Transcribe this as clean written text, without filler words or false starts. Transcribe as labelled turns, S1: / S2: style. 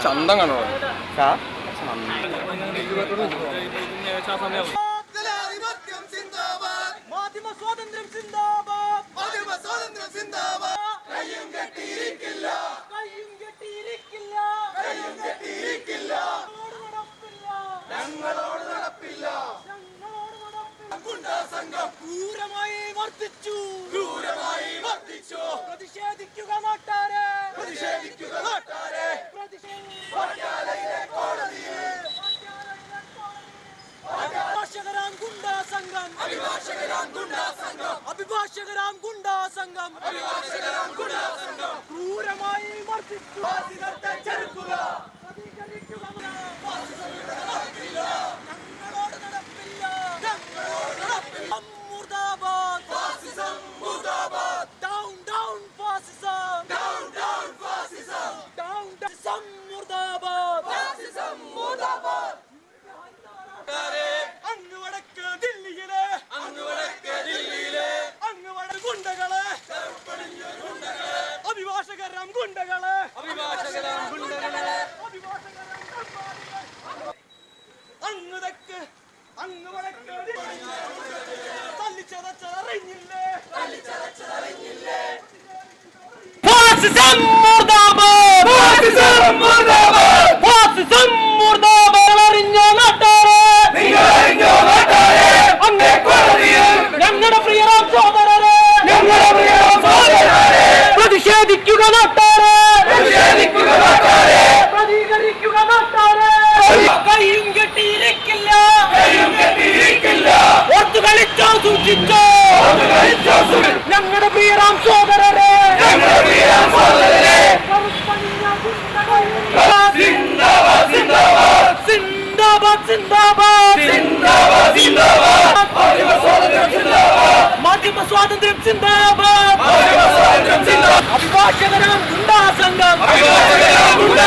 S1: ചന്തം കാണോ
S2: മാധ്യമ സ്വാതന്ത്ര്യം സിന്ദാബാദ്, മാധ്യമ സ്വാതന്ത്ര്യം സിന്ദാബാദ്. കയ്യും കെട്ടിയിരിക്കില്ല, കയ്യും കെട്ടിയിരിക്കില്ല, കയ്യും കെട്ടിയിരിക്കില്ല. ഞങ്ങളോട് നടപ്പില്ല, ഞങ്ങളോട് നടപ്പില്ല. ഗുണ്ടാ സംഘം ക്രൂരമായി വർദ്ധിച്ചു, ക്രൂരമായി വർദ്ധിച്ചു. പ്രതിഷേധിക്കുക നാട്ടാരെ, പ്രതിഷേധിക്കുക നാട്ടാരെ. പട്യാലയിലെ കോടതിയിൽ അഭിഭാഷകരാം ഗുണ്ടാ സംഘം, അഭിഭാഷകരാം ഗുണ്ടാ സംഘം, അഭിഭാഷകരാം ഗുണ്ടാ സംഘം, അഭിഭാഷകരാം ഗുണ്ടാ സംഘം ക്രൂരമായി മർദ്ദിച്ചു. ഫാസിസത്തെ ചെറുക്കുക, പ്രതികരിക്കുക. ഞങ്ങളോട് നടപ്പില്ല, ഞങ്ങളോട് നടപ്പില്ല. മുർദാബാദ്, ഫാസിസം മുർദാബാദ്. ഡൗൺ ഡൗൺ ഫാസിസം, ഡൗൺ ഡൗൺ ഫാസിസം, ഡൗൺ ഫാസിസം മുർദാബാദ്, ഫാസിസം മുർദാബാദ്. അങ്ങ് വടക്ക് ദില്ലിയിലെ, അങ്ങ് വടക്ക് ദില്ലിയിലെ, അങ്ങ് വടക്ക് ഗുണ്ടകളെ, അഭിഭാഷകരാം ഗുണ്ടകളെ, അഭിഭാഷകരാം ഗുണ്ടകളെ, അഭിഭാഷകരാം അങ്ങ് തെക്ക്, അങ്ങ് വടക്ക് തല്ലിച്ചതച്ചതറിഞ്ഞില്ലേ, തല്ലിച്ചതച്ചതറിഞ്ഞില്ലേ. ഫാസിസം മുർദാബാദ്, ഫാസിസം മുർദാബാദ്, ഫാസിസം മുർദാബാദ്. അറിഞ്ഞോ നാട്ടാരെ, ഞങ്ങളുടെ പ്രിയരാം സഹോദരരെ, ഞങ്ങളുടെ പ്രിയരാം സഹോദരരെ. പ്രതിഷേധിക്കുക നാട്ടാരെ, പ്രതിഷേധിക്കുക നാട്ടാരെ, പ്രതികരിക്കുക നാട്ടാരെ. കയ്യും കെട്ടിയിരിക്കില്ല, കയ്യും കെട്ടിയിരിക്കില്ല. ഓർത്തു കളിച്ചോ സൂക്ഷിച്ചോ, ഞങ്ങളുടെ പ്രിയരാം സഹോദരരെ, ഞങ്ങളുടെ പ്രിയരാം സഹോദരരെ. സിന്ദാബാദ് സിന്ദാബാദ് സിന്ദാബാദ് സിന്ദാബാദ് സിന്ദാബാദ് സിന്ദാബാദ്. മാധ്യമ സ്വാതന്ത്ര്യം സിന്ദാബാദ്, മാധ്യമ സ്വാതന്ത്ര്യം സിന്ദാബാദ്, മാധ്യമ സ്വാതന്ത്ര്യം സിന്ദാബാദ്. അഭിഭാഷകരാം ഗുണ്ടാ സംഘം, അഭിഭാഷകരാം ഗുണ്ടാ